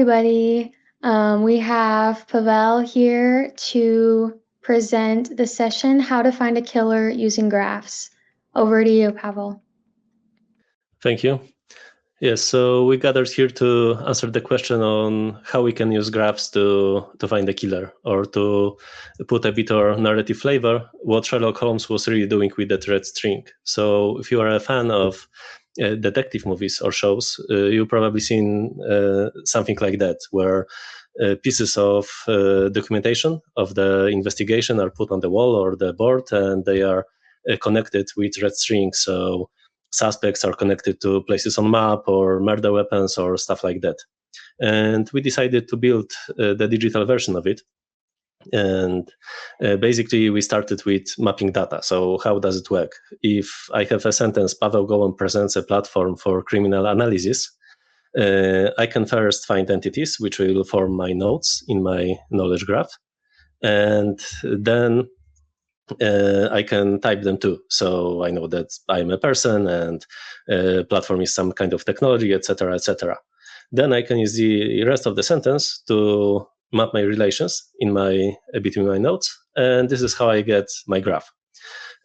everybody. We have Paweł here to present the session, How to Find a Killer Using Graphs. Over to you, Paweł. Thank you. Yes, so we gathered here to answer the question on how we can use graphs to find a killer, or to put a bit of narrative flavor, what Sherlock Holmes was really doing with that red string. So if you are a fan of detective movies or shows, you've probably seen something like that, where pieces of documentation of the investigation are put on the wall or the board, and they are connected with red string. So suspects are connected to places on map or murder weapons or stuff like that. And we decided to build the digital version of it. And basically, we started with mapping data. So how does it work? If I have a sentence, Paweł Gołąb presents a platform for criminal analysis, I can first find entities which will form my nodes in my knowledge graph. And then I can type them too. So I know that I'm a person and platform is some kind of technology, etc., etc. Then I can use the rest of the sentence to map my relations between my nodes, and this is how I get my graph.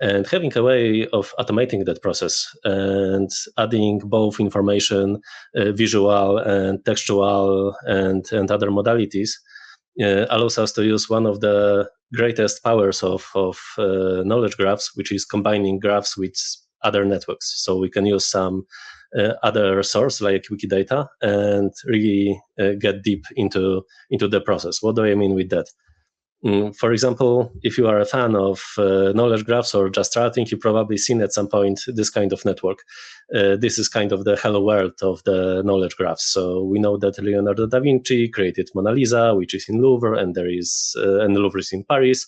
And having a way of automating that process and adding both information, visual and textual and other modalities allows us to use one of the greatest powers of knowledge graphs, which is combining graphs with other networks. So we can use some other source like Wikidata and really get deep into the process. What do I mean with that? For example, if you are a fan of knowledge graphs or just starting, you've probably seen at some point this kind of network. This is kind of the hello world of the knowledge graphs. So we know that Leonardo da Vinci created Mona Lisa, which is in Louvre, and the Louvre is in Paris,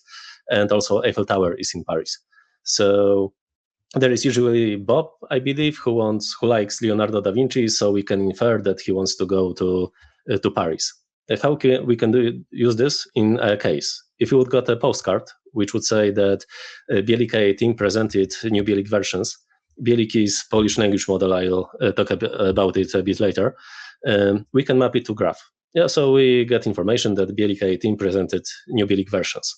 and also Eiffel Tower is in Paris. So there is usually Bob, I believe, who likes Leonardo da Vinci, so we can infer that he wants to go to Paris. How we can use this in a case? If you would got a postcard, which would say that Bielik 18 presented new Bielik versions. Bielik is Polish language model. I'll talk about it a bit later. We can map it to graph. Yeah, so we get information that Bielik 18 presented new Bielik versions.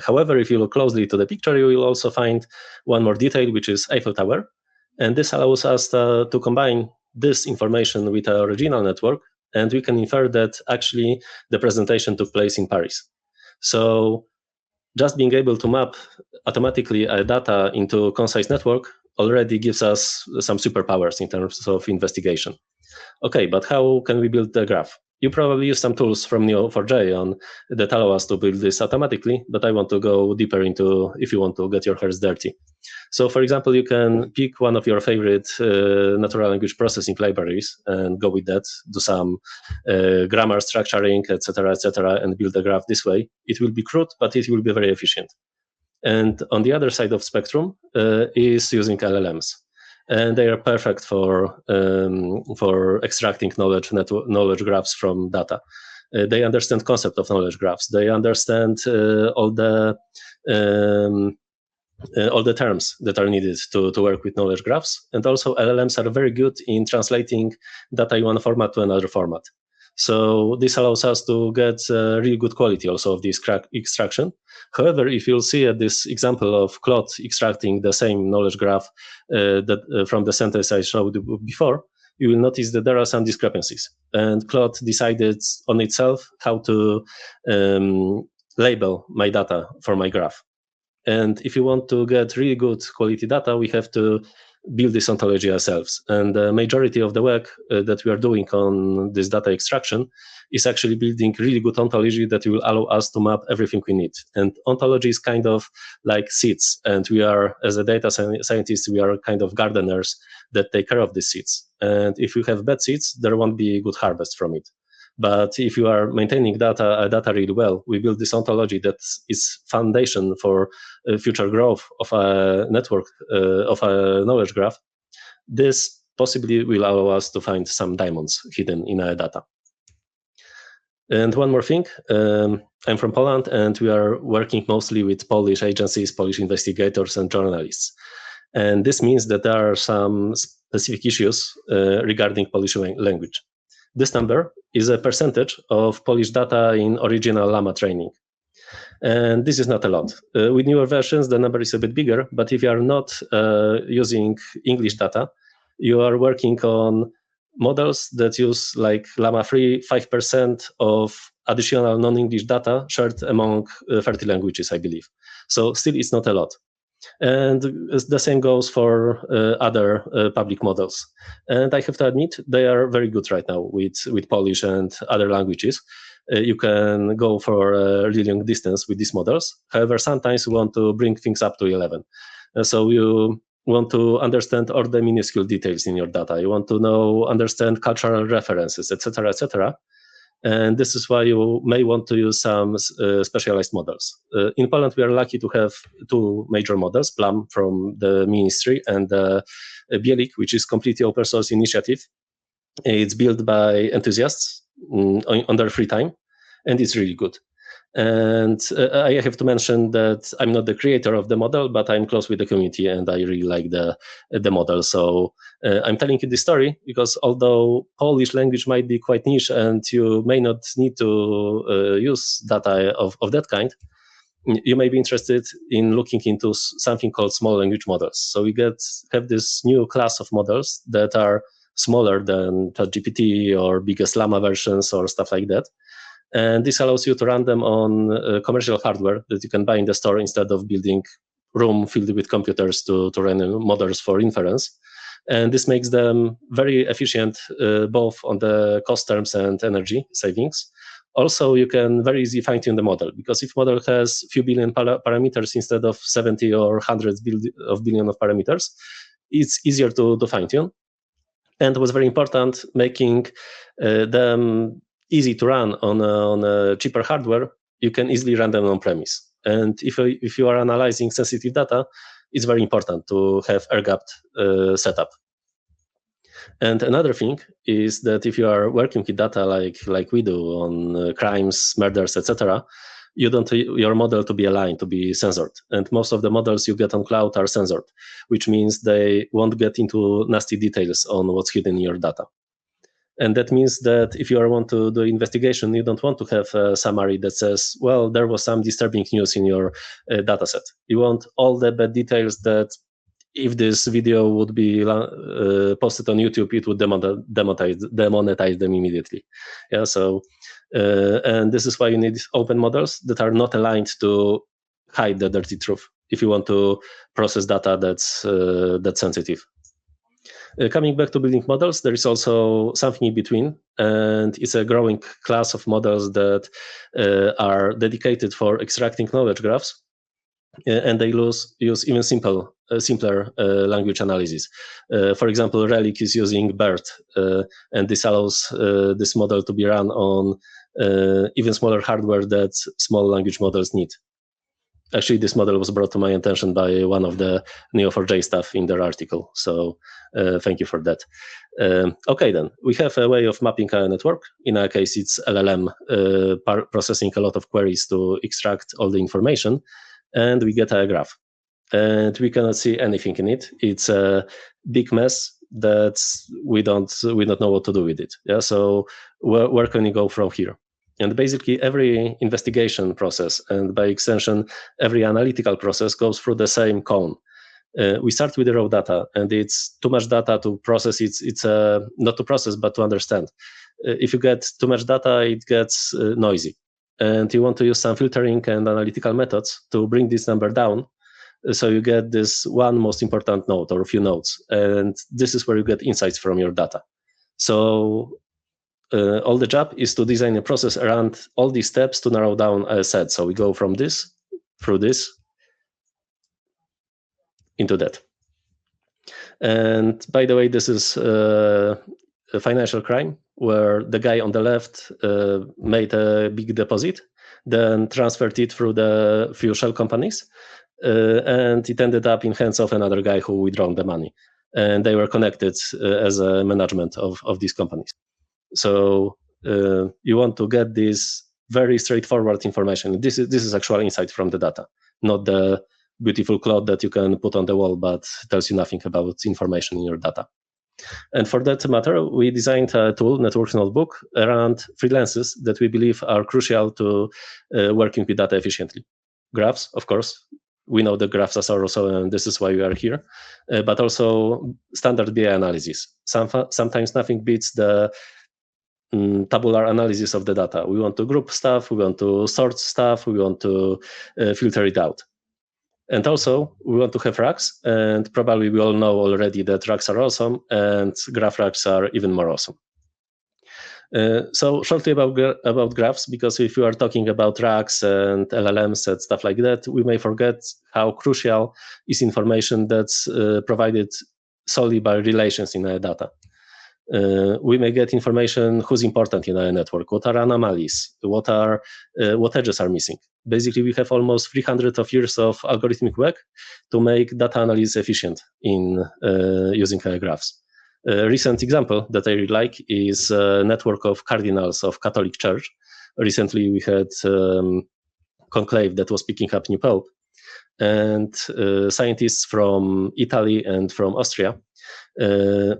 However, if you look closely to the picture, you will also find one more detail, which is Eiffel Tower. And this allows us to combine this information with our original network, and we can infer that actually the presentation took place in Paris. So just being able to map automatically data into a concise network already gives us some superpowers in terms of investigation. Okay, but how can we build the graph? You probably use some tools from Neo4j that allow us to build this automatically, but I want to go deeper into if you want to get your hands dirty. So, for example, you can pick one of your favorite natural language processing libraries and go with that, do some grammar structuring, etc., and build a graph this way. It will be crude, but it will be very efficient. And on the other side of spectrum is using LLMs. And they are perfect for extracting knowledge graphs from data. They understand concept of knowledge graphs. They understand all the terms that are needed to work with knowledge graphs. And also LLMs are very good in translating data in one format to another format. So this allows us to get really good quality also of this extraction. However, if you'll see at this example of Claude extracting the same knowledge graph from the sentence I showed before, you will notice that there are some discrepancies. And Claude decided on itself how to label my data for my graph. And if you want to get really good quality data, we have to build this ontology ourselves. And the majority of the work that we are doing on this data extraction is actually building really good ontology that will allow us to map everything we need. And ontology is kind of like seeds. And we are, as a data scientist, we are kind of gardeners that take care of these seeds. And if you have bad seeds, there won't be good harvest from it. But if you are maintaining data really well, we build this ontology that is foundation for future growth of a network, of a knowledge graph. This possibly will allow us to find some diamonds hidden in our data. And one more thing, I'm from Poland, and we are working mostly with Polish agencies, Polish investigators, and journalists. And this means that there are some specific issues regarding Polish language. This number is a percentage of Polish data in original Llama training. And this is not a lot. With newer versions, the number is a bit bigger, but if you are not using English data, you are working on models that use like Llama 3, 5% of additional non-English data shared among 30 languages, I believe. So still it's not a lot. And the same goes for other public models. And I have to admit, they are very good right now with Polish and other languages. You can go for a really long distance with these models. However, sometimes you want to bring things up to 11. So you want to understand all the minuscule details in your data. You want to understand cultural references, etc., etc. And this is why you may want to use some specialized models. In Poland, we are lucky to have two major models, Plum from the ministry and Bielik, which is completely open source initiative. It's built by enthusiasts on their free time, and it's really good. And I have to mention that I'm not the creator of the model, but I'm close with the community, and I really like the model. So I'm telling you this story because although Polish language might be quite niche and you may not need to use data of that kind, you may be interested in looking into something called small language models. So we have this new class of models that are smaller than ChatGPT or biggest Llama versions or stuff like that. And this allows you to run them on commercial hardware that you can buy in the store instead of building room filled with computers to run models for inference. And this makes them very efficient, both on the cost terms and energy savings. Also, you can very easily fine-tune the model, because if model has a few billion parameters instead of 70 or hundreds of billion of parameters, it's easier to fine-tune. And what's very important, making them easy to run on a cheaper hardware, you can easily run them on premise. And if you are analyzing sensitive data, it's very important to have air-gapped setup. And another thing is that if you are working with data like we do on crimes, murders, etc., you don't want your model to be aligned, to be censored. And most of the models you get on cloud are censored, which means they won't get into nasty details on what's hidden in your data. And that means that if you want to do investigation, you don't want to have a summary that says, well, there was some disturbing news in your data set. You want all the bad details that if this video would be posted on YouTube, it would demonetize them immediately. Yeah, so, and this is why you need open models that are not aligned to hide the dirty truth if you want to process data that's sensitive. Coming back to building models, there is also something in between, and it's a growing class of models that are dedicated for extracting knowledge graphs, and they use even simpler language analysis. For example, Relic is using BERT, and this allows this model to be run on even smaller hardware that small language models need. Actually, this model was brought to my attention by one of the Neo4j staff in their article. So thank you for that. Okay, then we have a way of mapping a network. In our case, it's LLM processing a lot of queries to extract all the information, and we get a graph. And we cannot see anything in it. It's a big mess that we don't know what to do with it. Yeah. So where can we go from here? And basically, every investigation process, and by extension, every analytical process goes through the same cone. We start with the raw data, and it's too much data to process. It's not to process, but to understand. If you get too much data, it gets noisy. And you want to use some filtering and analytical methods to bring this number down. So you get this one most important node or a few nodes. And this is where you get insights from your data. So all the job is to design a process around all these steps to narrow down a set. So we go from this, through this, into that. And by the way, this is a financial crime where the guy on the left made a big deposit, then transferred it through the few shell companies, and it ended up in hands of another guy who withdrawn the money. And they were connected as a management of these companies. So you want to get this very straightforward information. This is actual insight from the data, not the beautiful cloud that you can put on the wall, but tells you nothing about information in your data. And for that matter, we designed a tool, Network Notebook, around three lenses that we believe are crucial to working with data efficiently. Graphs, of course. We know the graphs as also, and this is why we are here, but also standard BI analysis. Sometimes nothing beats the tabular analysis of the data. We want to group stuff, we want to sort stuff, we want to filter it out. And also, we want to have RAGs, and probably we all know already that RAGs are awesome, and graph RAGs are even more awesome. So shortly about graphs, because if you are talking about RAGs and LLMs and stuff like that, we may forget how crucial is information that's provided solely by relations in our data. We may get information who's important in our network, what are anomalies, what edges are missing. Basically, we have almost 300 of years of algorithmic work to make data analysis efficient in using our graphs. A recent example that I really like is a network of cardinals of Catholic Church. Recently, we had conclave that was picking up new pope, and scientists from Italy and from Austria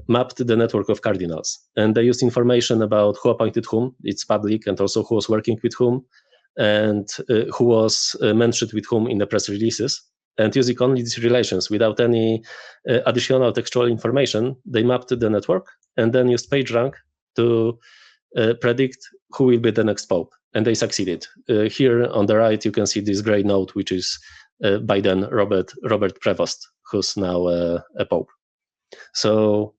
mapped the network of cardinals, and they used information about who appointed whom, it's public, and also who was working with whom, and who was mentioned with whom in the press releases. And using only these relations without any additional textual information, they mapped the network and then used PageRank to predict who will be the next pope, and they succeeded. Here on the right, you can see this gray note, which is by then Robert Prevost, who's now a pope. So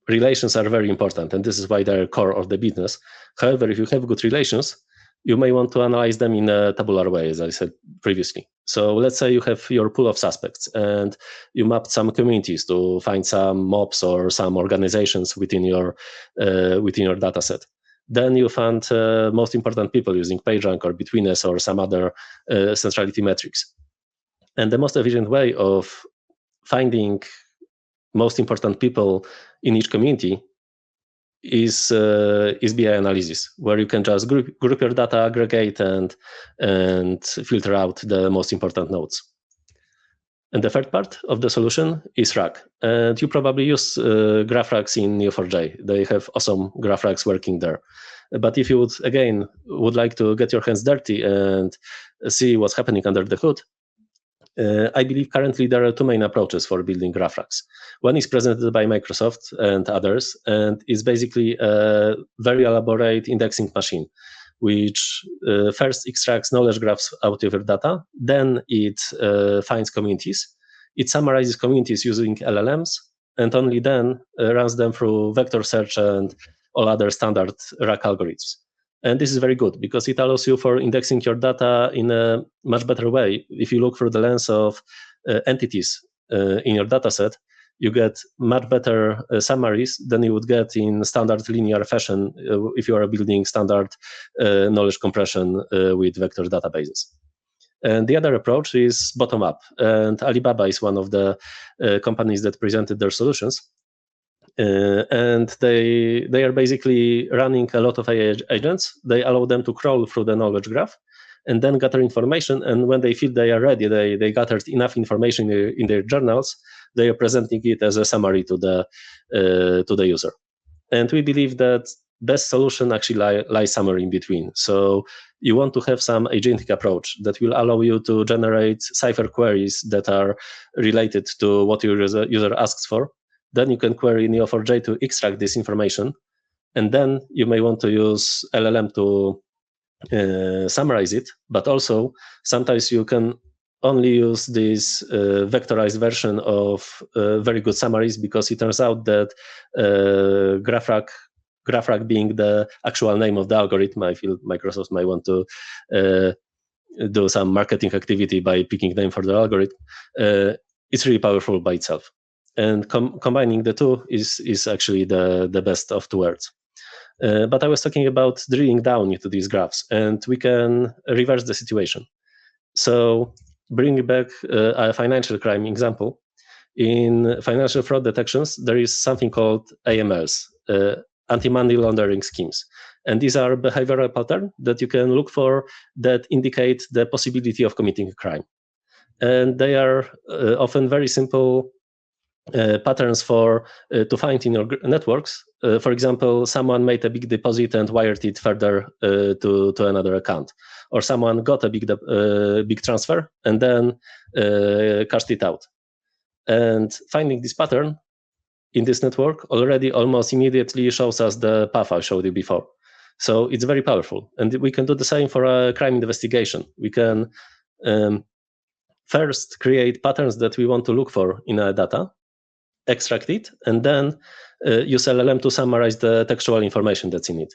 relations are very important, and this is why they're core of the business. However, if you have good relations, you may want to analyze them in a tabular way, as I said previously. So let's say you have your pool of suspects, and you mapped some communities to find some mobs or some organizations within your data set. Then you found most important people using PageRank or Betweenus or some other centrality metrics. And the most efficient way of finding most important people in each community is BI analysis, where you can just group your data, aggregate, and filter out the most important nodes. And the third part of the solution is RAG. And you probably use graph RAGs in Neo4j. They have awesome graph RAGs working there. But if you would like to get your hands dirty and see what's happening under the hood, I believe currently there are two main approaches for building graph RAGs. One is presented by Microsoft and others, and is basically a very elaborate indexing machine, which first extracts knowledge graphs out of your data, then it finds communities, it summarizes communities using LLMs, and only then runs them through vector search and all other standard RAG algorithms. And this is very good because it allows you for indexing your data in a much better way. If you look through the lens of entities in your data set, you get much better summaries than you would get in standard linear fashion if you are building standard knowledge compression with vector databases. And the other approach is bottom-up. And Alibaba is one of the companies that presented their solutions. And they are basically running a lot of AI agents. They allow them to crawl through the knowledge graph and then gather information. And when they feel they are ready, they gathered enough information in their journals, they are presenting it as a summary to the user. And we believe that best solution actually lies somewhere in between. So you want to have some agentic approach that will allow you to generate Cypher queries that are related to what your user asks for. Then you can query Neo4j to extract this information. And then you may want to use LLM to summarize it. But also, sometimes you can only use this vectorized version of very good summaries, because it turns out that GraphRag being the actual name of the algorithm, I feel Microsoft might want to do some marketing activity by picking name for the algorithm. It's really powerful by itself. And combining the two is actually the best of two worlds. But I was talking about drilling down into these graphs, and we can reverse the situation. So bringing back a financial crime example, in financial fraud detections, there is something called AMLs, anti-money laundering schemes. And these are behavioral patterns that you can look for that indicate the possibility of committing a crime. And they are often very simple patterns to find in your networks. For example, someone made a big deposit and wired it further to another account, or someone got a big transfer and then cashed it out. And finding this pattern in this network already almost immediately shows us the path I showed you before. So it's very powerful. And we can do the same for a crime investigation. We can first create patterns that we want to look for in our data, extract it, and then use LLM to summarize the textual information that's in it.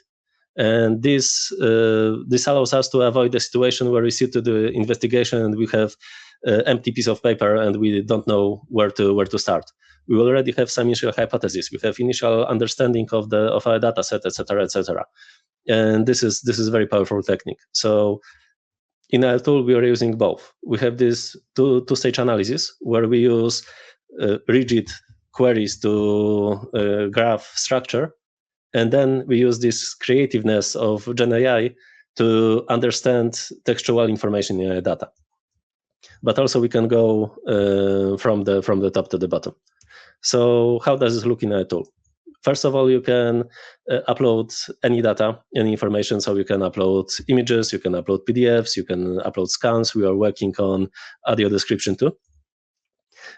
And this allows us to avoid the situation where we sit to the investigation and we have empty piece of paper and we don't know where to start. We already have some initial hypotheses. We have initial understanding of our data set, etc., etc. And this is a very powerful technique. So in our tool, we are using both. We have this two-stage analysis where we use rigid queries to graph structure, and then we use this creativeness of GenAI to understand textual information in our data. But also we can go from the top to the bottom. So how does this look in our tool? First of all, you can upload any data, any information. So you can upload images, you can upload PDFs, you can upload scans. We are working on audio description too.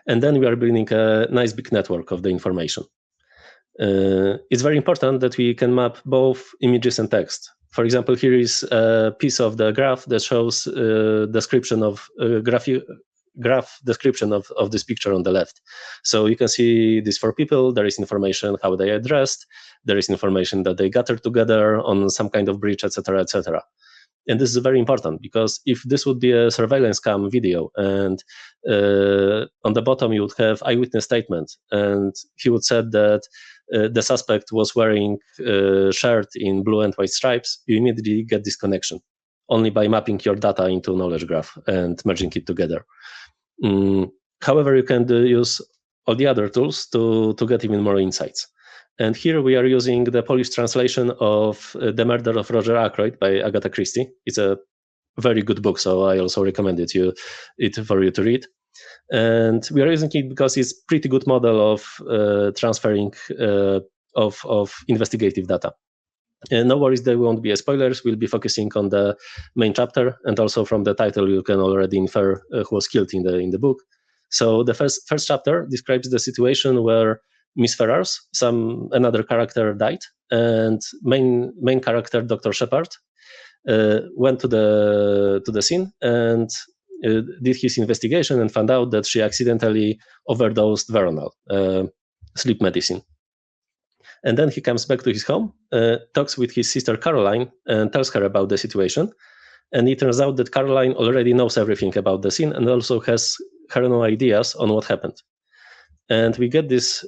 And then we are building a nice big network of the information. It's very important that we can map both images and text. For example, here is a piece of the graph that shows description of graph description of this picture on the left. So you can see these 4 people. There is information how they are dressed. There is information that they gathered together on some kind of bridge, etc., etc. And this is very important because if this would be a surveillance cam video and on the bottom you would have eyewitness statement and he would say that the suspect was wearing a shirt in blue and white stripes, you immediately get this connection only by mapping your data into knowledge graph and merging it together. However, you can use all the other tools to get even more insights. And here we are using the Polish translation of The Murder of Roger Ackroyd by Agatha Christie. It's a very good book, so I also recommend it for you to read. And we are using it because it's a pretty good model of transferring of investigative data. And no worries, there won't be spoilers. We'll be focusing on the main chapter, and also from the title you can already infer who was killed in the book. So the first chapter describes the situation where Miss Ferrars, another character died, and main character Dr. Shepard went to the scene and did his investigation and found out that she accidentally overdosed Veronal, sleep medicine. And then he comes back to his home, talks with his sister Caroline, and tells her about the situation. And it turns out that Caroline already knows everything about the scene and also has her own ideas on what happened. And we get this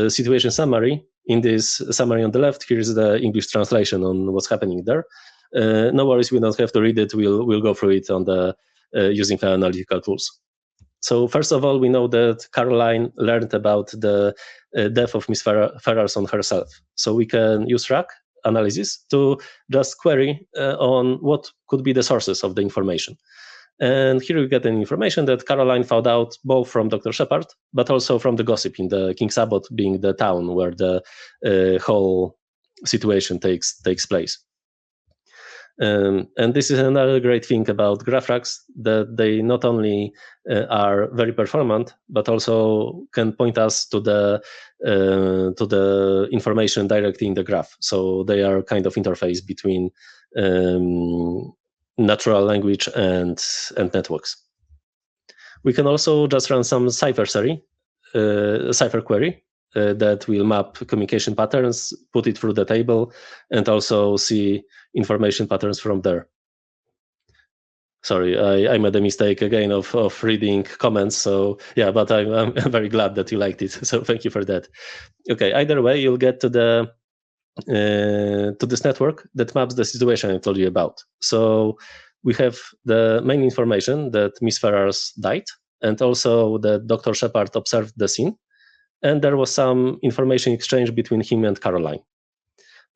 situation summary. In this summary on the left, here's the English translation on what's happening there. No worries, we don't have to read it. We'll go through it on the using our analytical tools. So first of all, we know that Caroline learned about the death of Miss Ferrars on herself. So we can use RAG analysis to just query on what could be the sources of the information. And here we get an information that Caroline found out both from Dr. Shepard, but also from the gossip in the King's Abbot, being the town where the whole situation takes place. And this is another great thing about GraphRags, that they not only are very performant, but also can point us to the information directly in the graph. So they are kind of interface between natural language and networks. We can also just run some cipher query that will map communication patterns, put it through the table, and also see information patterns from there. Sorry, I made a mistake again of reading comments. So yeah, but I'm very glad that you liked it. So thank you for that. Okay, either way, you'll get to this network that maps the situation I told you about. So we have the main information that Miss Ferrars died, and also that Dr. Shepard observed the scene, and there was some information exchange between him and Caroline.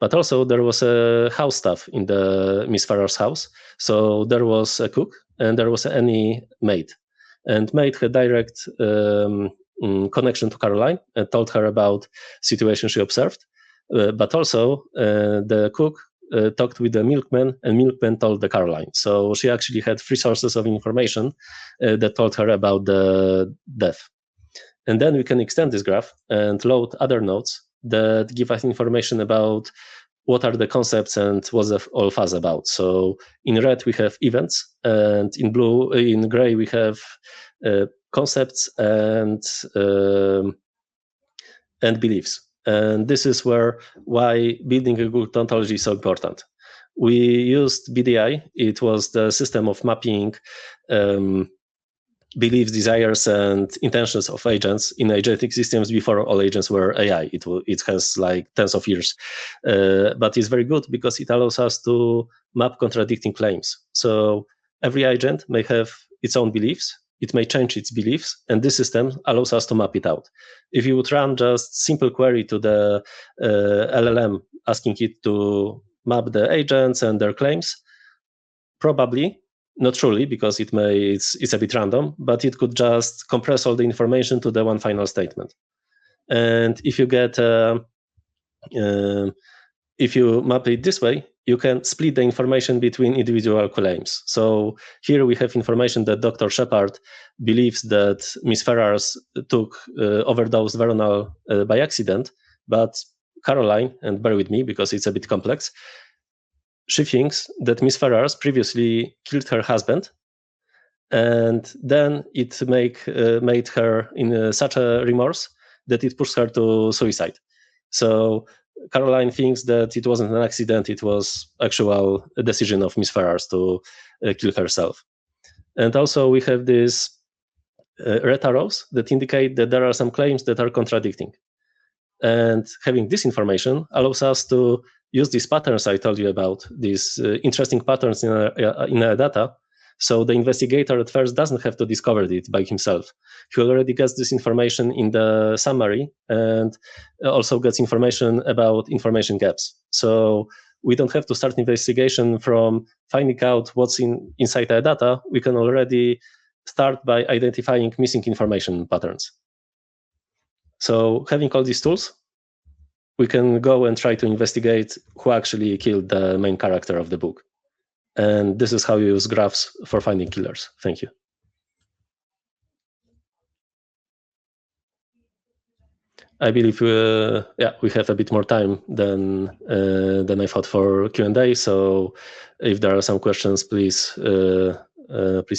But also there was a house staff in the Miss Ferrars house. So there was a cook and there was any maid. And maid had direct connection to Caroline and told her about situation she observed. But also the cook talked with the milkman, and milkman told the Caroline. So she actually had 3 sources of information that told her about the death. And then we can extend this graph and load other nodes that give us information about what are the concepts and what's the all fuss about. So in red we have events, and in gray we have concepts and beliefs. And this is why building a good ontology is so important. We used BDI. It was the system of mapping beliefs, desires, and intentions of agents in agentic systems before all agents were AI. It has like tens of years, but it's very good because it allows us to map contradicting claims. So every agent may have its own beliefs. It may change its beliefs, and this system allows us to map it out. If you would run just simple query to the LLM asking it to map the agents and their claims, probably not truly, because it's a bit random, but it could just compress all the information to the one final statement. And if you get if you map it this way, you can split the information between individual claims. So here we have information that Dr. Shepard believes that Miss Ferrars took overdose Veronal by accident, but Caroline, and bear with me because it's a bit complex, she thinks that Miss Ferrars previously killed her husband, and then it made her in such a remorse that it pushed her to suicide. So Caroline thinks that it wasn't an accident, it was actual decision of Miss Ferrars to kill herself. And also we have these red arrows that indicate that there are some claims that are contradicting. And having this information allows us to use these patterns I told you about, these interesting patterns in our data. So the investigator at first doesn't have to discover it by himself. He already gets this information in the summary and also gets information about information gaps. So we don't have to start investigation from finding out what's inside our data. We can already start by identifying missing information patterns. So having all these tools, we can go and try to investigate who actually killed the main character of the book. And this is how you use graphs for finding killers. Thank you. I believe we have a bit more time than I thought for Q&A. So if there are some questions, please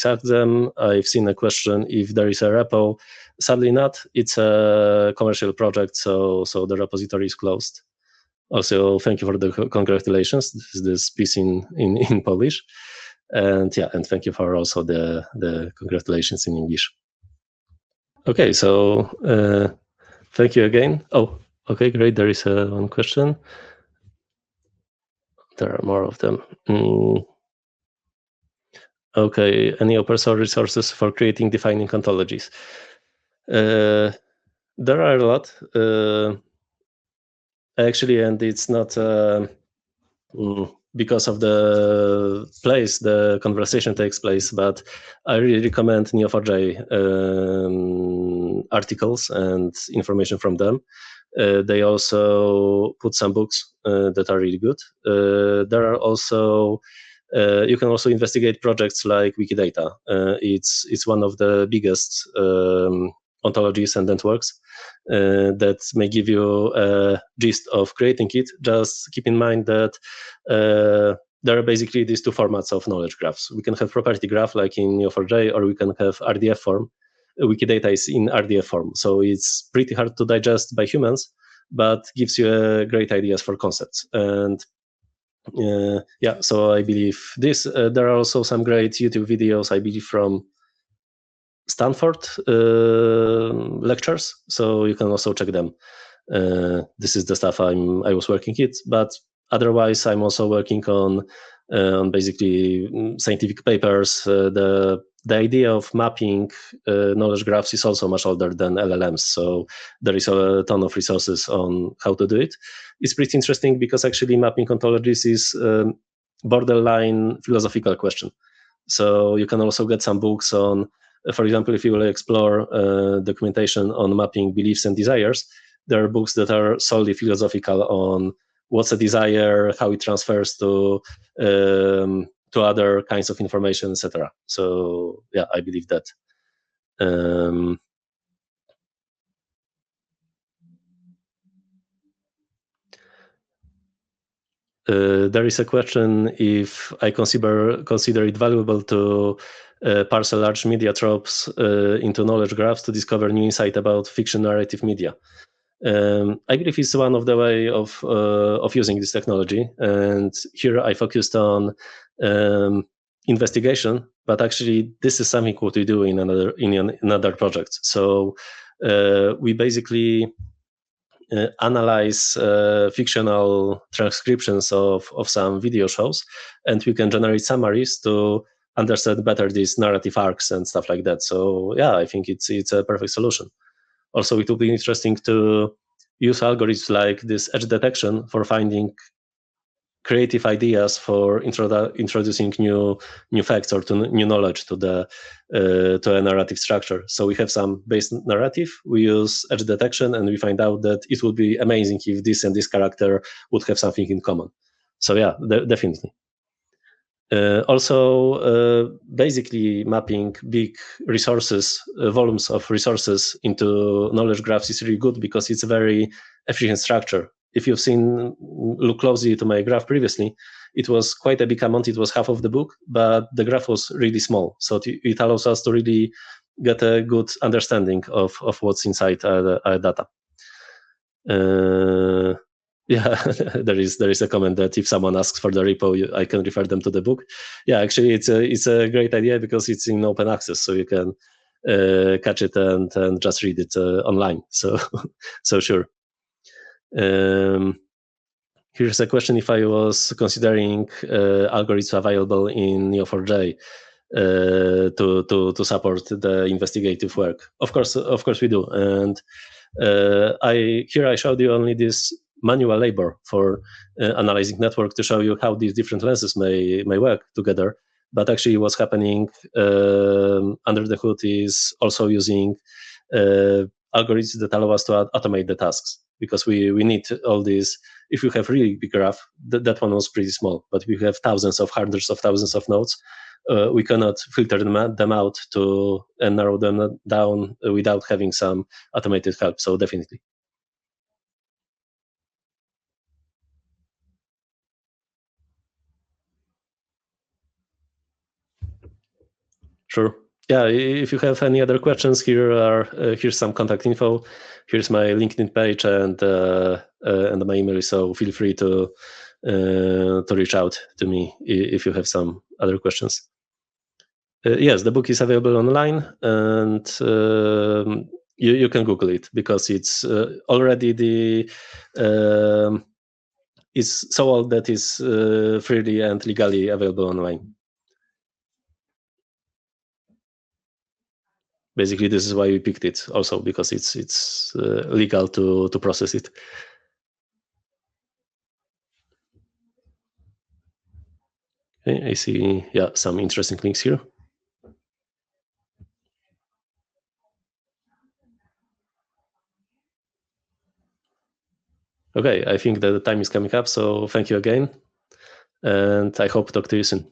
ask them. I've seen a question if there is a repo. Sadly not. It's a commercial project, so the repository is closed. Also, thank you for the congratulations. This is this piece in Polish, and thank you for also the congratulations in English. Okay, so thank you again. Oh, okay, great. There is one question. There are more of them. Okay, any open source resources for creating defining ontologies? There are a lot. Actually, and it's not because of the place the conversation takes place, but I really recommend Neo4j articles and information from them. They also put some books that are really good. There are also you can also investigate projects like Wikidata. It's one of the biggest ontologies and networks that may give you a gist of creating it. Just keep in mind that there are basically these two formats of knowledge graphs. We can have property graph like in Neo4j, or we can have RDF form. Wikidata is in RDF form, so it's pretty hard to digest by humans, but gives you great ideas for concepts. And so I believe this. There are also some great YouTube videos, I believe, from Stanford lectures, so you can also check them. This is the stuff I was working it, but otherwise I'm also working on basically scientific papers. The idea of mapping knowledge graphs is also much older than LLMs, so there is a ton of resources on how to do it. It's pretty interesting because actually mapping ontologies is borderline philosophical question. So you can also get some books on For example, if you will explore documentation on mapping beliefs and desires, there are books that are solely philosophical on what's a desire, how it transfers to other kinds of information, etc. So yeah, I believe that. There is a question if I consider it valuable to parse large media tropes into knowledge graphs to discover new insight about fiction narrative media. I believe it's one of the way of using this technology, and here I focused on investigation, but actually this is something what we do in another project. So we basically analyze fictional transcriptions of some video shows, and we can generate summaries to understand better these narrative arcs and stuff like that. So yeah, I think it's a perfect solution. Also, it will be interesting to use algorithms like this edge detection for finding creative ideas for introducing new facts or to new knowledge to a narrative structure. So we have some base narrative, we use edge detection, and we find out that it would be amazing if this and this character would have something in common. So yeah, definitely. Also, basically mapping big resources, volumes of resources into knowledge graphs is really good because it's a very efficient structure. If you've look closely to my graph previously, it was quite a big amount. It was half of the book, but the graph was really small. So it allows us to really get a good understanding of what's inside our data. Yeah, there is a comment that if someone asks for the repo, I can refer them to the book. Yeah, actually, it's a great idea because it's in open access, so you can catch it and just read it online. So, so sure. Here's a question: if I was considering algorithms available in Neo4j to support the investigative work. Of course we do, and I showed you only this manual labor for analyzing network to show you how these different lenses may work together. But actually, what's happening under the hood is also using algorithms that allow us to automate the tasks, because we need all these. If you have really big graph, that one was pretty small, but we have hundreds of thousands of nodes. We cannot filter them out and narrow them down without having some automated help. So definitely. Sure. Yeah, if you have any other questions, here's some contact info. Here's my LinkedIn page and my email. So feel free to reach out to me if you have some other questions. Yes, the book is available online, and you can Google it because it's already it's so old that is freely and legally available online. Basically, this is why we picked it, also because it's legal to process it. Okay, I see, yeah, some interesting links here. Okay, I think that the time is coming up, so thank you again, and I hope to talk to you soon.